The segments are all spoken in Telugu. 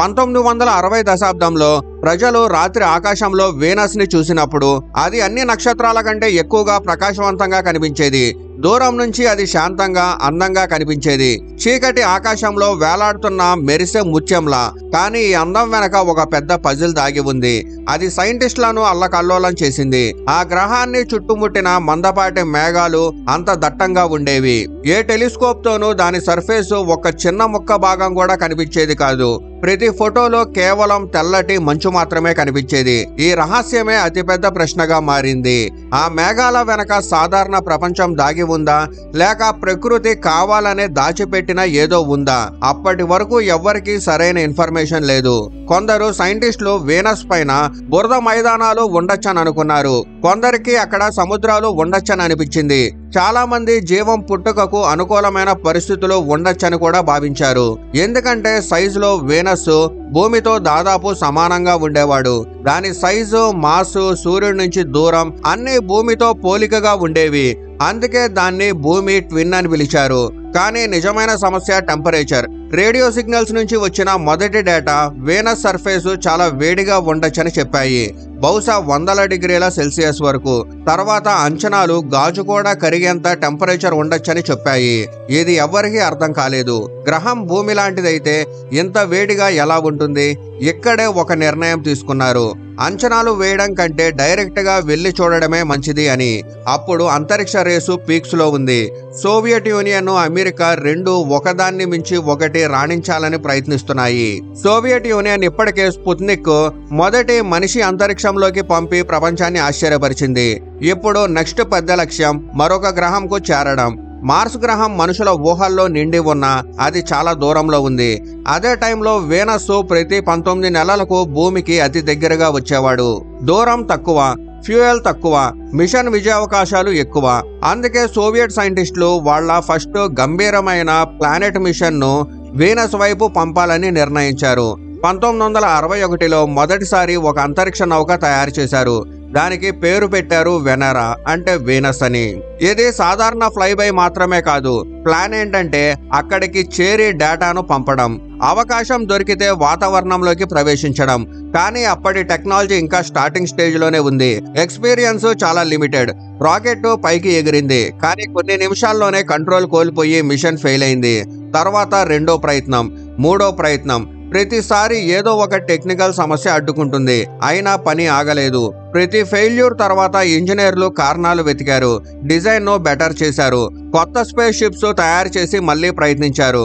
1960 దశాబ్దంలో ప్రజలు రాత్రి ఆకాశంలో వీనస్ ని చూసినప్పుడు అది అన్ని నక్షత్రాల కంటే ఎక్కువగా ప్రకాశవంతంగా కనిపించేది. దూరం నుంచి అది శాంతంగా అందంగా కనిపించేది, చీకటి ఆకాశంలో వేలాడుతున్న మెరిసే ముత్యంలా. కానీ ఈ అందం వెనక ఒక పెద్ద పజిల్ దాగి ఉంది. అది సైంటిస్టులను అల్లకల్లోలం చేసింది. ఆ గ్రహాన్ని చుట్టుముట్టిన మందపాటి మేఘాలు అంత దట్టంగా ఉండేవి. ఏ టెలిస్కోప్ తోనూ దాని సర్ఫేస్ ఒక చిన్న ముక్క భాగం కూడా కనిపించేది కాదు. ప్రతి ఫోటోలో కేవలం తెల్లటి మంచు మాత్రమే కనిపించేది. ఈ రహస్యమే అతిపెద్ద ప్రశ్నగా మారింది. ఆ మేఘాల వెనక సాధారణ ప్రపంచం దాగి ఉందా, లేక ప్రకృతి కావాలనే దాచిపెట్టిన ఏదో ఉందా? అప్పటి వరకు ఎవ్వరికీ సరైన ఇన్ఫర్మేషన్ లేదు. కొందరు సైంటిస్టులు వీనస్ పైన బురద మైదానాలు ఉండొచ్చని అనుకున్నారు. కొందరికి అక్కడ సముద్రాలు ఉండొచ్చని అనిపించింది. చాలా మంది జీవం పుట్టుకకు అనుకూలమైన పరిస్థితులు ఉండొచ్చని కూడా భావించారు. ఎందుకంటే సైజులో వీనస్ భూమితో దాదాపు సమానంగా ఉండేవాడు. దాని సైజు, మాసు, సూర్యుడి నుంచి దూరం అన్ని భూమితో పోలికగా ఉండేవి. అందుకే దాన్ని భూమి ట్విన్ అని పిలిచారు. కానీ నిజమైన సమస్య టెంపరేచర్. రేడియో సిగ్నల్స్ నుంచి వచ్చిన మొదటి డేటా వీనస్ సర్ఫేస్ చాలా వేడిగా ఉండొచ్చని చెప్పాయి, బహుశా 100 డిగ్రీల సెల్సియస్ వరకు. తర్వాత అంచనాలు గాజు కూడా కరిగేంత టెంపరేచర్ ఉండొచ్చని చెప్పాయి. ఇది ఎవ్వరికీ అర్థం కాలేదు. గ్రహం భూమి లాంటిదైతే ఇంత వేడిగా ఎలా ఉంటుంది? ఇక్కడే ఒక నిర్ణయం తీసుకున్నారు. అంచనాలు వేయడం కంటే డైరెక్ట్ గా వెళ్లి చూడడమే మంచిది అని. అప్పుడు అంతరిక్ష రేసు పీక్స్ లో ఉంది. సోవియట్ యూనియన్, అమెరికా రెండు ఒకదాన్ని మించి ఒకటి రాణించాలని ప్రయత్నిస్తున్నాయి. సోవియట్ యూనియన్ ఇప్పటికే స్పుత్నిక్ మొదటి మనిషి అంతరిక్షంలోకి పంపి ప్రపంచాన్ని ఆశ్చర్యపరిచింది. ఇప్పుడు నెక్స్ట్ పెద్ద లక్ష్యం మరొక గ్రహంకు చేరడం. మార్స్ గ్రహం మనుషుల ఊహల్లో నిండి ఉన్న అది చాలా దూరంలో ఉంది. అదే టైంలో వీనస్ ప్రతి 19 నెలలకు భూమికి అతి దగ్గరగా వచ్చేవాడు. దూరం తక్కువ, ఫ్యూయల్ తక్కువ, మిషన్ విజయావకాశాలు ఎక్కువ. అందుకే సోవియట్ సైంటిస్టులు వాళ్ళ ఫస్ట్ గంభీరమైన ప్లానెట్ మిషన్ ను వీనస్ వైపు పంపాలని నిర్ణయించారు. 1961లో మొదటిసారి ఒక అంతరిక్ష నౌక తయారు చేశారు. దానికి పేరు పెట్టారు వెనరా, అంటే వీనస్ అని. ఇది సాధారణ ఫ్లైబై మాత్రమే కాదు, ప్లాన్ ఏంటంటే అక్కడికి చేరి డేటాను పంపడం, అవకాశం దొరికితే వాతావరణంలోకి ప్రవేశించడం. కానీ అప్పటి టెక్నాలజీ ఇంకా స్టార్టింగ్ స్టేజ్ లోనే ఉంది. ఎక్స్పీరియన్స్ చాలా లిమిటెడ్. రాకెట్ పైకి ఎగిరింది, కానీ కొన్ని నిమిషాల్లోనే కంట్రోల్ కోల్పోయి మిషన్ ఫెయిల్ అయింది. తర్వాత రెండో ప్రయత్నం, మూడో ప్రయత్నం. ప్రతిసారి ఏదో ఒక టెక్నికల్ సమస్య అడ్డుకుంటుంది. అయినా పని ఆగలేదు. ప్రతి ఫెయిల్యూర్ తర్వాత ఇంజనీర్లు కారణాలు వెతికారు, డిజైన్ ను బెటర్ చేశారు, కొత్త స్పేస్ షిప్స్ తయారు చేసి మళ్ళీ ప్రయత్నించారు.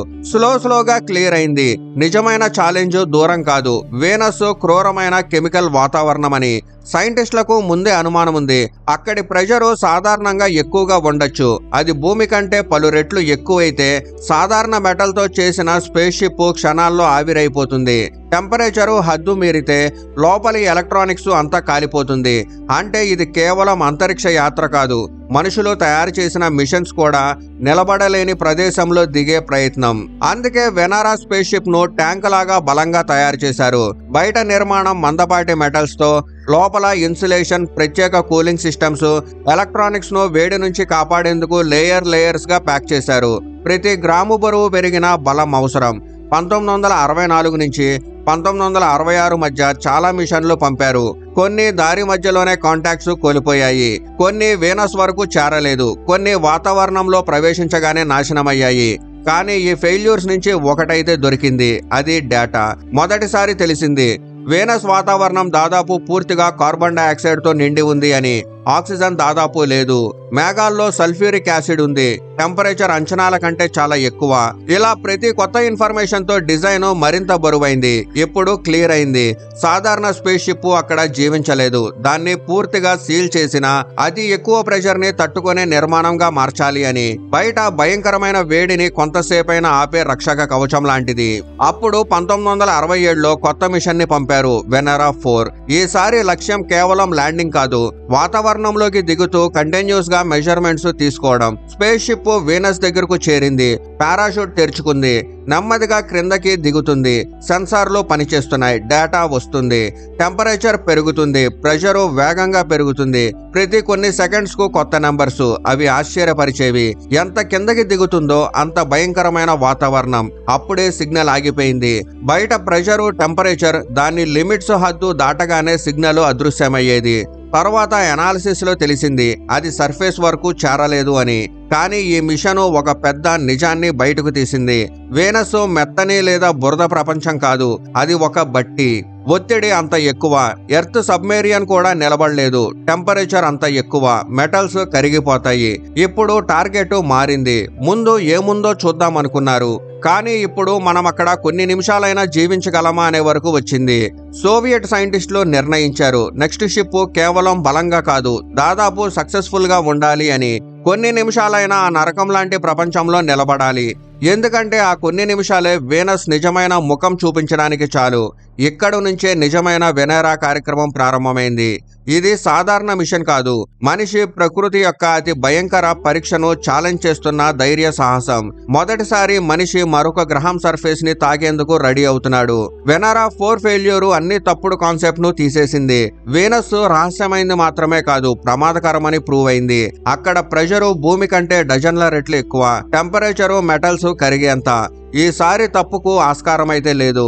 స్లోగా క్లియర్ అయింది. నిజమైన ఛాలెంజ్ దూరం కాదు, వీనస్ క్రూరమైన కెమికల్ వాతావరణం అని. సైంటిస్టులకు ముందే అనుమానం ఉంది. అక్కడి ప్రెషర్ సాధారణంగా ఎక్కువగా ఉండొచ్చు. అది భూమి కంటే పలు రెట్లు ఎక్కువైతే సాధారణ మెటల్ తో చేసిన స్పేస్ షిప్ క్షణాల్లో ఆవిరైపోతుంది. టెంపరేచరు హద్దు మీరితే లోపలి ఎలక్ట్రానిక్స్ అంతా కాలిపోతుంది. అంటే ఇది కేవలం అంతరిక్ష యాత్ర కాదు, మనుషులు తయారు చేసిన మిషన్స్ కూడా నిలబడలేని ప్రదేశంలో దిగే ప్రయత్నం. అందుకే వెనారా స్పేస్ షిప్ ను ట్యాంక్ లాగా బలంగా తయారు చేశారు. బయట నిర్మాణం మందపాటి మెటల్స్ తో, లోపల ఇన్సులేషన్, ప్రత్యేక కూలింగ్ సిస్టమ్స్, ఎలక్ట్రానిక్స్ ను వేడి నుంచి కాపాడేందుకు లేయర్స్ గా ప్యాక్ చేశారు. ప్రతి గ్రాము బరువు పెరిగిన బలం అవసరం. 1964 నుంచి 1966 మధ్య చాలా మిషన్లు పంపారు. కొన్ని దారి మధ్యలోనే కాంటాక్ట్స్ కోల్పోయాయి, కొన్ని వీనస్ వరకు చేరలేదు, కొన్ని వాతావరణంలో ప్రవేశించగానే నాశనమయ్యాయి. కానీ ఈ ఫెయిల్యూర్స్ నుంచి ఒకటైతే దొరికింది, అది డేటా. మొదటిసారి తెలిసింది వీనస్ వాతావరణం దాదాపు పూర్తిగా కార్బన్ డైఆక్సైడ్ తో నిండి ఉంది అని. ఆక్సిజన్ దాదాపు లేదు. మేఘాల్లో సల్ఫ్యూరిక్ యాసిడ్ ఉంది. టెంపరేచర్ అంచనాల కంటే చాలా ఎక్కువ. ఇలా ప్రతి కొత్త ఇన్ఫర్మేషన్ తో డిజైన్ మరింత బరువైంది. ఇప్పుడు క్లియర్ అయింది, సాధారణ స్పేస్ షిప్ అక్కడ జీవించలేదు. దాన్ని పూర్తిగా సీల్ చేసిన అతి ఎక్కువ ప్రెషర్ ని తట్టుకునే నిర్మాణంగా మార్చాలి అని. బయట భయంకరమైన వేడిని కొంతసేపైనా ఆపే రక్షక కవచం లాంటిది. అప్పుడు 1967లో కొత్త మిషన్ ని పంపారు, వెనరా 4. ఈసారి లక్ష్యం కేవలం ల్యాండింగ్ కాదు, వాతావరణ వాతావరణంలోకి దిగుతూ కంటిన్యూస్ గా మెజర్మెంట్స్ తీసుకోవడం. స్పేస్ షిప్ వీనస్ దగ్గరకు చేరింది. పారాషూట్ తెరుచుకుంది. నెమ్మదిగా క్రిందకి దిగుతుంది. సెన్సార్లు పనిచేస్తున్నాయి. డేటా వస్తుంది. టెంపరేచర్ పెరుగుతుంది. ప్రెషరు వేగంగా పెరుగుతుంది. ప్రతి కొన్ని సెకండ్స్ కు కొత్త నెంబర్స్. అవి ఆశ్చర్యపరిచేవి. ఎంత కిందకి దిగుతుందో అంత భయంకరమైన వాతావరణం. అప్పుడే సిగ్నల్ ఆగిపోయింది. బయట ప్రెషరు, టెంపరేచర్ దాని లిమిట్స్ హద్దు దాటగానే సిగ్నల్ అదృశ్యమయ్యేది. తర్వాత అనాలిసిస్ లో తెలిసింది అది సర్ఫేస్ వరకు చేరలేదు అని. కానీ ఈ మిషన్ ఒక పెద్ద నిజాన్ని బయటకు తీసింది. వీనస్ మెత్తని లేదా బురద ప్రపంచం కాదు. అది ఒక బట్టి. ఒత్తిడి అంత ఎక్కువ. ఎర్త్ సబ్మెరీన్ కూడా నిలబడలేదు. టెంపరేచర్ అంత ఎక్కువ. మెటల్స్ కరిగిపోతాయి. ఇప్పుడు టార్గెట్ మారింది. ముందు ఏముందో చూద్దాం అనుకున్నారు. కానీ ఇప్పుడు మనం అక్కడ కొన్ని నిమిషాలైనా జీవించగలమా అనే వరకు వచ్చింది. సోవియట్ సైంటిస్టులు నిర్ణయించారు నెక్స్ట్ షిప్ కేవలం బలంగా కాదు, దాదాపు సక్సెస్ఫుల్ గా ఉండాలి అని. కొన్ని నిమిషాలైనా ఆ నరకం లాంటి ప్రపంచంలో నిలబడాలి. ఎందుకంటే ఆ కొన్ని నిమిషాలే వీనస్ నిజమైన ముఖం చూపించడానికి చాలు. ఇక్కడి నుంచే నిజమైన వెనెరా కార్యక్రమం ప్రారంభమైంది. ఇది సాధారణ మిషన్ కాదు. మనిషి ప్రకృతి యొక్క అతి భయంకర పరీక్షను ఛాలెంజ్ చేస్తున్న ధైర్య సాహసం. మొదటిసారి మనిషి మరొక గ్రహం సర్ఫేస్ ని తాకేందుకు రెడీ అవుతున్నాడు. వెనెరా 4 ఫెయిల్యూర్ అన్ని తప్పుడు కాన్సెప్ట్ ను తీసేసింది. వీనస్ రహస్యమైంది మాత్రమే కాదు, ప్రమాదకరమని ప్రూవ్ అయింది. అక్కడ ప్రెషరు భూమి కంటే డజన్ల రెట్లు ఎక్కువ. టెంపరేచరు మెటల్స్ కరిగేంత. ఈసారి తప్పుకు ఆస్కారం అయితే లేదు.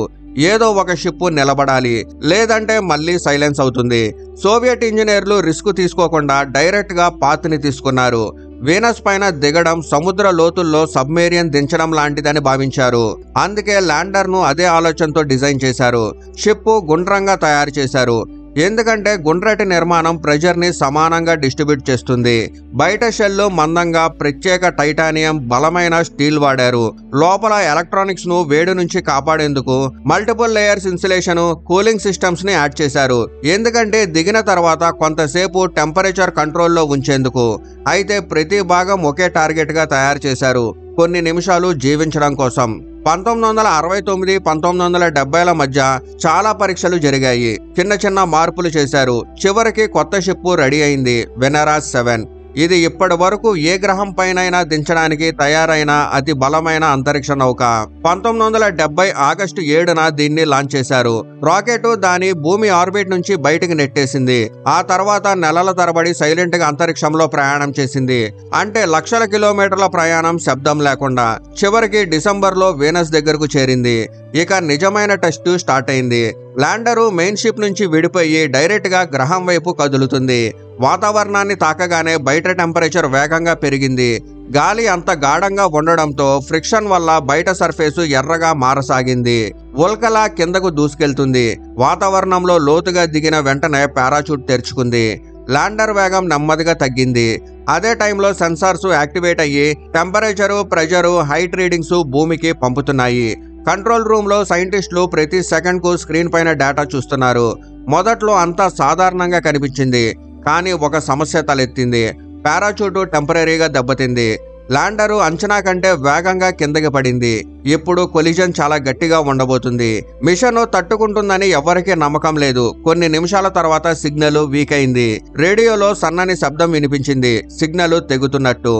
ఏదో ఒక షిప్ నిలబడాలి, లేదంటే మళ్ళీ సైలెన్స్ అవుతుంది. సోవియట్ ఇంజనీర్లు రిస్క్ తీసుకోకుండా డైరెక్ట్ గా పాత్ ని తీసుకున్నారు. వీనస్ పైన దిగడం సముద్ర లోతుల్లో సబ్మెరీన్ దించడం లాంటిదని భావించారు. అందుకే ల్యాండర్ ను అదే ఆలోచనతో డిజైన్ చేశారు. షిప్ గుండ్రంగా తయారు చేశారు. ఎందుకంటే గుండ్రటి నిర్మాణం ప్రెషర్ ని సమానంగా డిస్ట్రిబ్యూట్ చేస్తుంది. బయట షెల్ మందంగా ప్రత్యేక టైటానియం బలమైన స్టీల్ వాడారు. లోపల ఎలక్ట్రానిక్స్ ను వేడి నుంచి కాపాడేందుకు multiple layers insulation, cooling systems ని యాడ్ చేశారు. ఎందుకంటే దిగిన తర్వాత కొంతసేపు టెంపరేచర్ కంట్రోల్లో ఉంచేందుకు. అయితే ప్రతి భాగం ఒకే టార్గెట్ గా తయారు చేశారు, కొన్ని నిమిషాలు జీవించడం కోసం. 1969, 1970ల మధ్య చాలా పరీక్షలు జరిగాయి. చిన్న చిన్న మార్పులు చేశారు. చివరికి కొత్త షిప్ రెడీ అయింది, వెనెరా 7. ఇది ఇప్పటి వరకు ఏ గ్రహం పైనైనా దించడానికి తయారైన అతి బలమైన అంతరిక్ష నౌక. 1970 ఆగస్టు 7న దీన్ని లాంచ్ చేశారు. రాకెట్ దాని భూమి ఆర్బిట్ నుంచి బయటికి నెట్టేసింది. ఆ తర్వాత నెలల తరబడి సైలెంట్ గా అంతరిక్షంలో ప్రయాణం చేసింది. అంటే లక్షల కిలోమీటర్ల ప్రయాణం శబ్దం లేకుండా. చివరికి డిసెంబర్లో వీనస్ దగ్గరకు చేరింది. ఇక నిజమైన టెస్ట్ స్టార్ట్ అయింది. ల్యాండరు మెయిన్ షిప్ నుంచి విడిపోయి డైరెక్ట్ గా గ్రహం వైపు కదులుతుంది. వాతావరణాన్ని తాకగానే బయట టెంపరేచర్ వేగంగా పెరిగింది. గాలి అంత గాఢంగా ఉండడంతో ఫ్రిక్షన్ వల్ల బయట సర్ఫేసు ఎర్రగా మారసాగింది. ఉల్కలా కిందకు దూసుకెళ్తుంది. వాతావరణంలో లోతుగా దిగిన వెంటనే పారాచూట్ తెరుచుకుంది. ల్యాండర్ వేగం నెమ్మదిగా తగ్గింది. అదే టైంలో సెన్సార్స్ యాక్టివేట్ అయ్యి టెంపరేచరు, ప్రెషరు, హైట్ రీడింగ్స్ భూమికి పంపుతున్నాయి. కంట్రోల్ రూమ్ లో సైంటిస్టులు ప్రతి సెకండ్ కు స్క్రీన్ పైన డేటా చూస్తున్నారు. మొదట్లో అంతా సాధారణంగా కనిపించింది. కానీ ఒక సమస్య తలెత్తింది. పారాచూట్ టెంపరీగా దెబ్బతింది. ల్యాండరు అంచనా కంటే వేగంగా కిందకి పడింది. ఇప్పుడు కొలిజన్ చాలా గట్టిగా ఉండబోతుంది. మిషన్ తట్టుకుంటుందని ఎవరికీ నమ్మకం లేదు. కొన్ని నిమిషాల తర్వాత సిగ్నల్ వీక్ అయింది. రేడియోలో సన్నని శబ్దం వినిపించింది, సిగ్నల్ తెగుతున్నట్టు.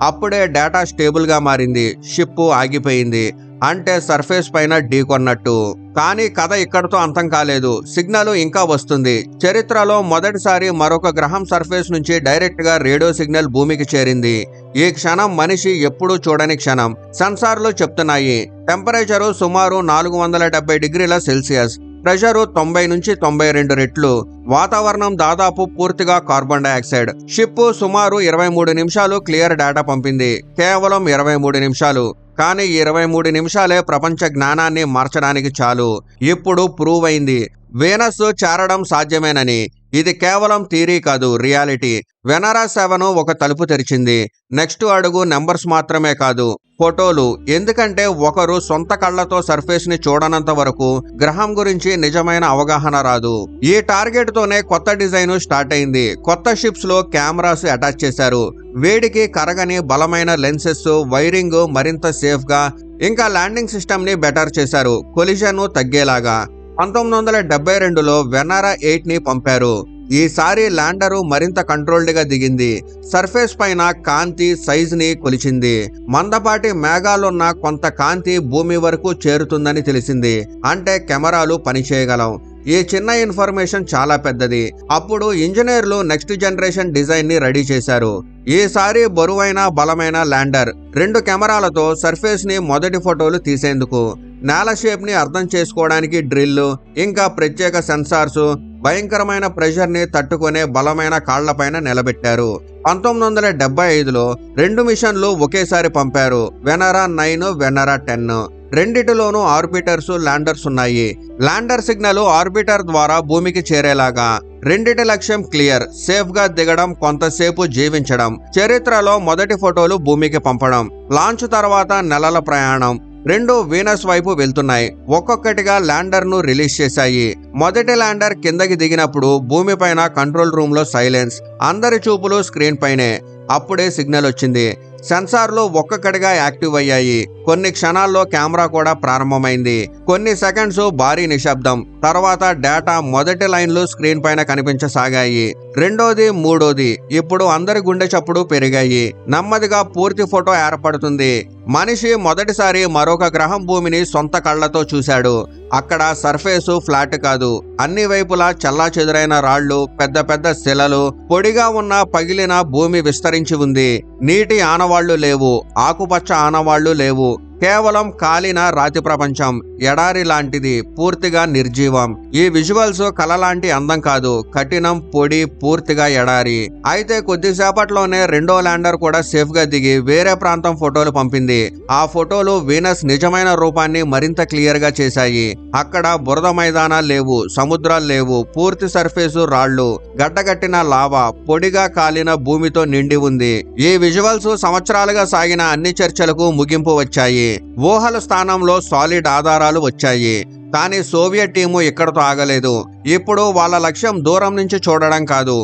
అప్పుడే డేటా స్టేబుల్ గా మారింది. షిప్ ఆగిపోయింది. అంటే సర్ఫేస్ పైన ఢీకొన్నట్టు. కానీ కథ ఇక్కడతో అంతం కాలేదు. సిగ్నల్ ఇంకా వస్తుంది. చరిత్రలో మొదటిసారి మరొక గ్రహం సర్ఫేస్ నుంచి డైరెక్ట్ గా రేడియో సిగ్నల్ భూమికి చేరింది. ఈ క్షణం మనిషి ఎప్పుడూ చూడని క్షణం. సెన్సార్లు చెప్తున్నాయి టెంపరేచరు సుమారు 470 డిగ్రీల సెల్సియస్, ప్రెషరు 90 నుంచి 92 రెట్లు, వాతావరణం దాదాపు పూర్తిగా కార్బన్ డైఆక్సైడ్. షిప్ సుమారు 23 నిమిషాలు క్లియర్ డేటా పంపింది. కేవలం 23 నిమిషాలు. కానీ 23 నిమిషాలే ప్రపంచ జ్ఞానాన్ని మార్చడానికి చాలు. ఇప్పుడు ప్రూవ్ అయింది వీనస్ చేరడం సాధ్యమేనని. ఇది కేవలం థియరీ కాదు, రియాలిటీ. వెనెరా 7 ఒక తలుపు తెరిచింది. నెక్స్ట్ అడుగు నెంబర్స్ మాత్రమే కాదు, ఫోటోలు. ఎందుకంటే ఒకరు సొంత కళ్లతో సర్ఫేస్ ని చూడనంత వరకు గ్రహం గురించి నిజమైన అవగాహన రాదు. ఈ టార్గెట్ తోనే కొత్త డిజైన్ స్టార్ట్ అయింది. కొత్త షిప్స్ లో కెమెరాస్ అటాచ్ చేశారు. వేడికి కరగని బలమైన లెన్సెస్, వైరింగ్ మరింత సేఫ్ గా, ఇంకా ల్యాండింగ్ సిస్టమ్ ని బెటర్ చేశారు, కొలిజన్ తగ్గేలాగా. 1972లో వెనెరా 8 ని పంపారు. ఈసారి ల్యాండరు మరింత కంట్రోల్డ్గా దిగింది. సర్ఫేస్ పైన కాంతి సైజుని కొలిచింది. మందపాటి మేఘాలున్న కొంత కాంతి భూమి వరకు చేరుతుందని తెలిసింది. అంటే కెమెరాలు పనిచేయగలం. ఈ చిన్న ఇన్ఫర్మేషన్ చాలా పెద్దది. అప్పుడు ఇంజనీర్లు నెక్స్ట్ జనరేషన్ డిజైన్ ని రెడీ చేశారు. ఈసారి బరువైన బలమైన ల్యాండర్ 2 కెమెరాలతో సర్ఫేస్ ని మొదటి ఫోటోలు తీసేందుకు, నేల షేప్ ని అర్థం చేసుకోవడానికి డ్రిల్, ఇంకా ప్రత్యేక సెన్సార్స్, భయంకరమైన ప్రెషర్ ని తట్టుకునే బలమైన కాళ్లపైన నిలబెట్టారు. 1975లో 2 మిషన్లు ఒకేసారి పంపారు. వెనరా 9, వెనరా 10. రెండిటిలోనూ ఆర్బిటర్స్, ల్యాండర్స్ ఉన్నాయి. ల్యాండర్ సిగ్నల్ ఆర్బిటర్ ద్వారా భూమికి చేరేలాగా. రెండిటి లక్ష్యం క్లియర్, సేఫ్ గా దిగడం, కొంతసేపు జీవించడం. చరిత్రలో మొదటి ఫోటోలు భూమికి పంపడం. లాంచ్ తర్వాత నెలల ప్రయాణం. 2 వీనస్ వైపు వెళ్తున్నాయి. ఒక్కొక్కటిగా ల్యాండర్ ను రిలీజ్ చేశాయి. మొదటి ల్యాండర్ కిందకి దిగినప్పుడు భూమిపైన కంట్రోల్ రూమ్ లో సైలెన్స్. అందరి చూపులు స్క్రీన్ పైనే. అప్పుడే సిగ్నల్ వచ్చింది. సెన్సార్లు ఒక్కొక్కటిగా యాక్టివ్ అయ్యాయి. కొన్ని క్షణాల్లో కెమెరా కూడా ప్రారంభమైంది. కొన్ని సెకండ్స్ భారీ నిశ్శబ్దం. తర్వాత డేటా మొదటి లైన్లు స్క్రీన్ పైన కనిపించసాగాయి. రెండోది, మూడోది. ఇప్పుడు అందరి గుండె చప్పుడు పెరిగాయి. నెమ్మదిగా పూర్తి ఫోటో ఏర్పడుతుంది. మనిషి మొదటిసారి మరొక గ్రహం భూమిని సొంత కళ్లతో చూశాడు. అక్కడ సర్ఫేసు ఫ్లాట్ కాదు. అన్ని వైపులా చల్లా చెదురైన రాళ్లు, పెద్ద పెద్ద శిలలు, పొడిగా ఉన్న పగిలిన భూమి విస్తరించి ఉంది. నీటి ఆనవాళ్లు లేవు, ఆకుపచ్చ ఆనవాళ్లు లేవు. కేవలం కాలిన రాతి ప్రపంచం. ఎడారి లాంటిది, పూర్తిగా నిర్జీవం. ఈ విజువల్స్ కళ లాంటి అందం కాదు, కఠినం, పొడి, పూర్తిగా ఎడారి. అయితే కొద్దిసేపట్లోనే రెండో ల్యాండర్ కూడా సేఫ్ గా దిగి వేరే ప్రాంతం ఫోటోలు పంపింది. ఆ ఫోటోలు వీనస్ నిజమైన రూపాన్ని మరింత క్లియర్ గా చేశాయి. అక్కడ బురద మైదానాలు లేవు, సముద్రాలు లేవు. పూర్తి సర్ఫేసు రాళ్లు, గడ్డగట్టిన లావా, పొడిగా కాలిన భూమితో నిండి ఉంది. ఈ విజువల్స్ సంవత్సరాలుగా సాగిన అన్ని చర్చలకు ముగింపు వచ్చాయి. ఊహల స్థానంలో సాలిడ్ ఆధారాలు వచ్చాయి. కానీ సోవియట్ టీము ఇక్కడతో ఆగలేదు. ఇప్పుడు వాళ్ళ లక్ష్యం దూరం నుంచి చూడడం కాదు,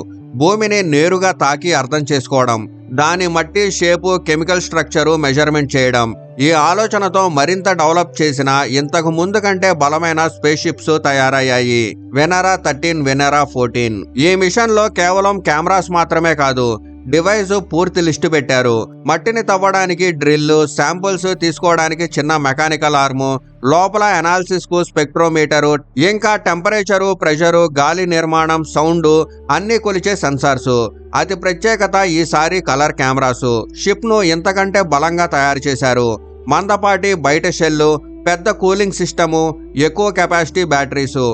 భూమిని నేరుగా తాకి అర్థం చేసుకోవడం. దాని మట్టి షేపు, కెమికల్ స్ట్రక్చరు మెజర్మెంట్ చేయడం. ఈ ఆలోచనతో మరింత డెవలప్ చేసిన ఇంతకు ముందు కంటే బలమైన స్పేస్ షిప్స్ తయారయ్యాయి. వెనరా 13, వెనరా 14. ఈ మిషన్ లో కేవలం కెమెరాస్ మాత్రమే కాదు, డివైస్ పూర్తి లిస్టు పెట్టారు. మట్టిని తవ్వడానికి డ్రిల్, శాంపుల్స్ తీసుకోవడానికి చిన్న మెకానికల్ ఆర్మ్, లోపల అనాలిసిస్ కు స్పెక్ట్రోమీటరు, ఇంకా టెంపరేచరు, ప్రెషరు, గాలి నిర్మాణం, సౌండ్ అన్ని కొలిచే సెన్సార్స్. అతి ప్రత్యేకత ఈసారి కలర్ కెమెరాస్. షిప్ ను ఇంతకంటే బలంగా తయారు చేశారు. మందపాటి బయట షెల్లు, పెద్ద కూలింగ్ సిస్టము, ఎక్కువ కెపాసిటీ బ్యాటరీసు.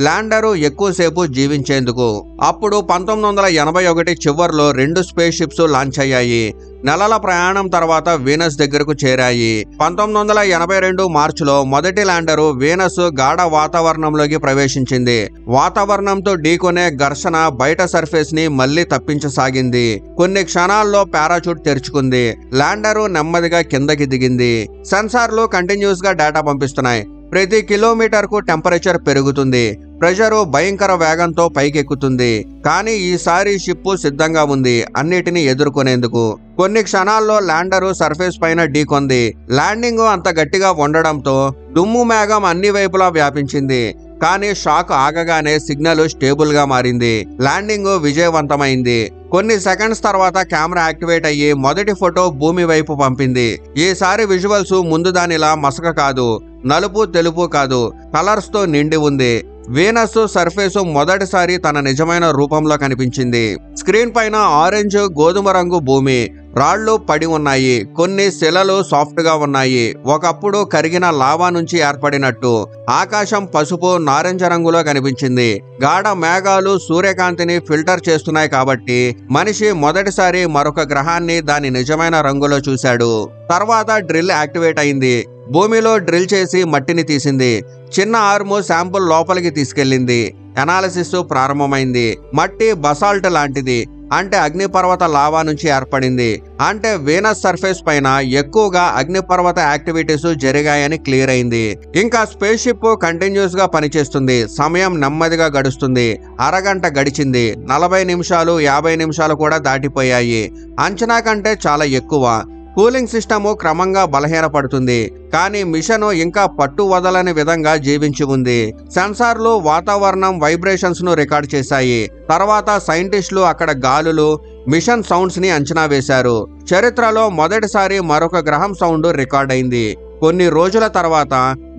ల్యాండరు ఎక్కువసేపు జీవించేందుకు. అప్పుడు 1981 చివర్లో 2 స్పేస్ షిప్స్ లాంచ్ అయ్యాయి. నెలల ప్రయాణం తర్వాత వీనస్ దగ్గరకు చేరాయి. 1982 మార్చిలో మొదటి ల్యాండరు వీనస్ గాఢ వాతావరణంలోకి ప్రవేశించింది. వాతావరణంతో ఢీకొనే ఘర్షణ బయట సర్ఫేస్ ని మళ్లీ తప్పించసాగింది. కొన్ని క్షణాల్లో పారాచూట్ తెరుచుకుంది. ల్యాండరు నెమ్మదిగా కిందకి దిగింది. సెన్సార్లు కంటిన్యూస్ గా డేటా పంపిస్తున్నాయి. ప్రతి కిలోమీటర్ కు టెంపరేచర్ పెరుగుతుంది. ప్రెషరు భయంకర వేగంతో పైకెక్కుతుంది. కానీ ఈసారి షిప్ సిద్ధంగా ఉంది అన్నిటిని ఎదుర్కొనేందుకు. కొన్ని క్షణాల్లో ల్యాండరు సర్ఫేస్ పైన ఢీకొంది. ల్యాండింగ్ అంత గట్టిగా ఉండడంతో దుమ్ము మేఘం అన్ని వైపులా వ్యాపించింది. కానీ షాక్ ఆగగానే సిగ్నల్ స్టేబుల్ గా మారింది. ల్యాండింగ్ విజయవంతమైంది. కొన్ని సెకండ్స్ తర్వాత కెమెరా యాక్టివేట్ అయ్యి మొదటి ఫోటో భూమి వైపు పంపింది. ఈసారి విజువల్స్ ముందు దానిలా మసక కాదు, నలుపు తెలుపు కాదు, కలర్స్ తో నిండి ఉంది. వీనస్ సర్ఫేస్ మొదటిసారి తన నిజమైన రూపంలో కనిపించింది. స్క్రీన్ పైన ఆరెంజ్, గోధుమ రంగు భూమి, రాళ్లు పడి ఉన్నాయి. కొన్ని శిలలు సాఫ్ట్ గా ఉన్నాయి, ఒకప్పుడు కరిగిన లావా నుంచి ఏర్పడినట్టు. ఆకాశం పసుపు, నారింజ రంగులో కనిపించింది. గాఢ మేఘాలు సూర్యకాంతిని ఫిల్టర్ చేస్తున్నాయి కాబట్టి మనిషి మొదటిసారి మరొక గ్రహాన్ని దాని నిజమైన రంగులో చూశాడు. తర్వాత డ్రిల్ యాక్టివేట్ అయింది. భూమిలో డ్రిల్ చేసి మట్టిని తీసింది. చిన్న ఆర్మ్ శాంపుల్ లోపలికి తీసుకెళ్లింది. అనాలిసిస్ ప్రారంభమైంది. మట్టి బసాల్ట్ లాంటిది, అంటే అగ్నిపర్వత లావా నుంచి ఏర్పడింది. అంటే వీనస్ సర్ఫేస్ పైన ఎక్కువగా అగ్నిపర్వత యాక్టివిటీస్ జరిగాయని క్లియర్ అయింది. ఇంకా స్పేస్ షిప్ కంటిన్యూస్ గా పనిచేస్తుంది. సమయం నెమ్మదిగా గడుస్తుంది. అరగంట గడిచింది. 40 నిమిషాలు, 50 నిమిషాలు కూడా దాటిపోయాయి. అంచనా కంటే చాలా ఎక్కువ. కూలింగ్ సిస్టము క్రమంగా బలహీనపడుతుంది. కానీ మిషన్ ఇంకా పట్టు వదలని విధంగా జీవించి ఉంది. సెన్సార్లు వాతావరణం వైబ్రేషన్స్ ను రికార్డ్ చేశాయి. తర్వాత సైంటిస్టులు అక్కడ గాలులు, మిషన్ సౌండ్స్ ని అంచనా వేశారు. చరిత్రలో మొదటిసారి మరొక గ్రహం సౌండ్ రికార్డ్ అయింది. కొన్ని రోజుల తర్వాత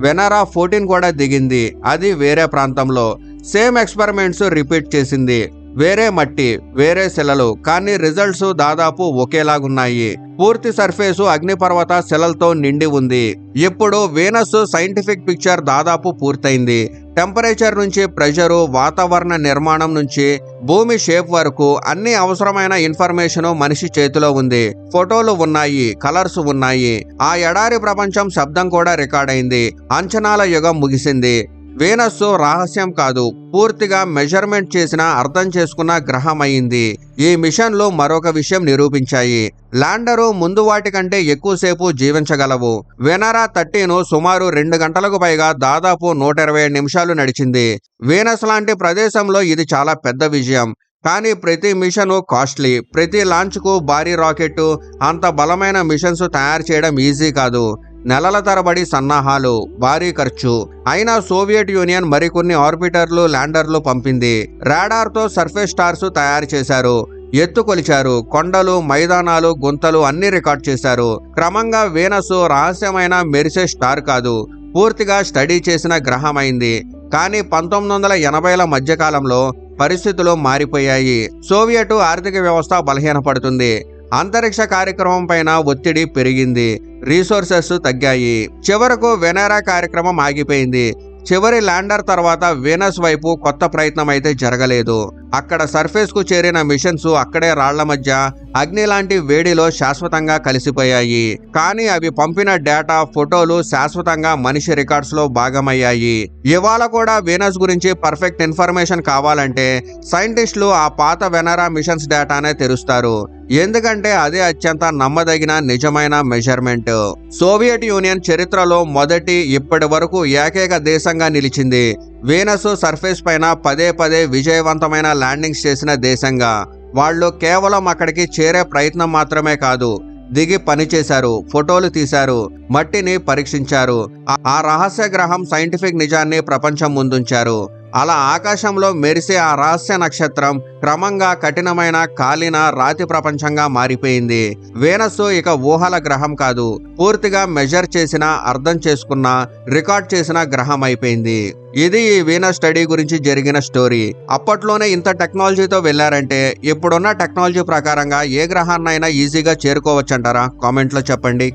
వెనరా 14 కూడా దిగింది. అది వేరే ప్రాంతంలో. సేమ్ ఎక్స్పెరిమెంట్స్ రిపీట్ చేసింది. వేరే మట్టి, వేరే శిలలు, కానీ రిజల్ట్స్ దాదాపు ఒకేలాగున్నాయి. పూర్తి సర్ఫేసు అగ్నిపర్వత శిలలతో నిండి ఉంది. ఇప్పుడు వీనస్ సైంటిఫిక్ పిక్చర్ దాదాపు పూర్తయింది. టెంపరేచర్ నుంచి ప్రెషరు, వాతావరణ నిర్మాణం నుంచి భూమి షేప్ వరకు అన్ని అవసరమైన ఇన్ఫర్మేషన్ మనిషి చేతిలో ఉంది. ఫోటోలు ఉన్నాయి, కలర్స్ ఉన్నాయి. ఆ ఎడారి ప్రపంచం శబ్దం కూడా రికార్డ్ అయింది. అంచనాల యుగం ముగిసింది. వీనస్ రహస్యం కాదు, పూర్తిగా మెజర్మెంట్ చేసిన, అర్థం చేసుకున్న గ్రహం అయింది. ఈ మిషన్లు మరొక విషయం నిరూపించాయి. ల్యాండరు ముందు వాటి కంటే ఎక్కువసేపు జీవించగలవు. వెనరా 13 సుమారు 2 గంటలకు పైగా దాదాపు 120 నిమిషాలు నడిచింది. వీనస్ లాంటి ప్రదేశంలో ఇది చాలా పెద్ద విజయం. కానీ ప్రతి మిషన్ కాస్ట్లీ. ప్రతి లాంచ్ కు భారీ రాకెట్, అంత బలమైన మిషన్స్ తయారు చేయడం ఈజీ కాదు. నెలల తరబడి సన్నాహాలు, భారీ ఖర్చు. అయినా సోవియట్ యూనియన్ మరికొన్ని ఆర్బిటర్లు, ల్యాండర్లు పంపింది. రాడార్తో సర్ఫేస్ స్టార్స్ తయారు చేశారు. ఎత్తు కొలిచారు. కొండలు, మైదానాలు, గుంతలు అన్ని రికార్డ్ చేశారు. క్రమంగా వీనస్ రహస్యమైన మెరిసే స్టార్ కాదు, పూర్తిగా స్టడీ చేసిన గ్రహం అయింది. కానీ 1980ల మధ్యకాలంలో పరిస్థితులు మారిపోయాయి. సోవియట్ ఆర్థిక వ్యవస్థ బలహీనపడుతుంది. అంతరిక్ష కార్యక్రమం పైన ఒత్తిడి పెరిగింది. రీసోర్సెస్ తగ్గాయి. చివరకు వెనరా కార్యక్రమం ఆగిపోయింది. చివరి ల్యాండర్ తర్వాత వీనస్ వైపు కొత్త ప్రయత్నం అయితే జరగలేదు. అక్కడ సర్ఫేస్ కు చేరిన మిషన్స్ అక్కడే రాళ్ల మధ్య అగ్ని లాంటి వేడిలో శాశ్వతంగా కలిసిపోయాయి. కానీ అవి పంపిన డేటా, ఫోటోలు శాశ్వతంగా మనిషి రికార్డ్స్ లో భాగమయ్యాయి. ఇవాళ కూడా వీనస్ గురించి పర్ఫెక్ట్ ఇన్ఫర్మేషన్ కావాలంటే సైంటిస్టులు ఆ పాత వెనరా మిషన్స్ డేటానే తెరుస్తారు. ఎందుకంటే అదే అత్యంత నమ్మదగిన నిజమైన మెజర్మెంట్. సోవియట్ యూనియన్ చరిత్రలో మొదటి, ఇప్పటి వరకు ఏకైక దేశంగా నిలిచింది. వీనస్ సర్ఫేస్ పైన పదే పదే విజయవంతమైన ల్యాండింగ్స్ చేసిన దేశంగా. వాళ్ళు కేవలం అక్కడికి చేరే ప్రయత్నం మాత్రమే కాదు, దిగి పనిచేశారు, ఫోటోలు తీశారు, మట్టిని పరీక్షించారు. ఆ రహస్య గ్రహం సైంటిఫిక్ నిజాన్ని ప్రపంచం ముందుంచారు. అలా ఆకాశంలో మెరిసే ఆ రహస్య నక్షత్రం క్రమంగా కఠినమైన, కాలిన రాతి ప్రపంచంగా మారిపోయింది. వీనస్ ఇక ఊహల గ్రహం కాదు, పూర్తిగా మెజర్ చేసిన, అర్థం చేసుకున్న, రికార్డ్ చేసిన గ్రహం అయిపోయింది. ఇది ఈ వీనస్ స్టడీ గురించి జరిగిన స్టోరీ. అప్పట్లోనే ఇంత టెక్నాలజీతో వెళ్లారంటే ఇప్పుడున్న టెక్నాలజీ ప్రకారంగా ఏ గ్రహాన్నైనా ఈజీగా చేరుకోవచ్చంటారా? కామెంట్లో చెప్పండి.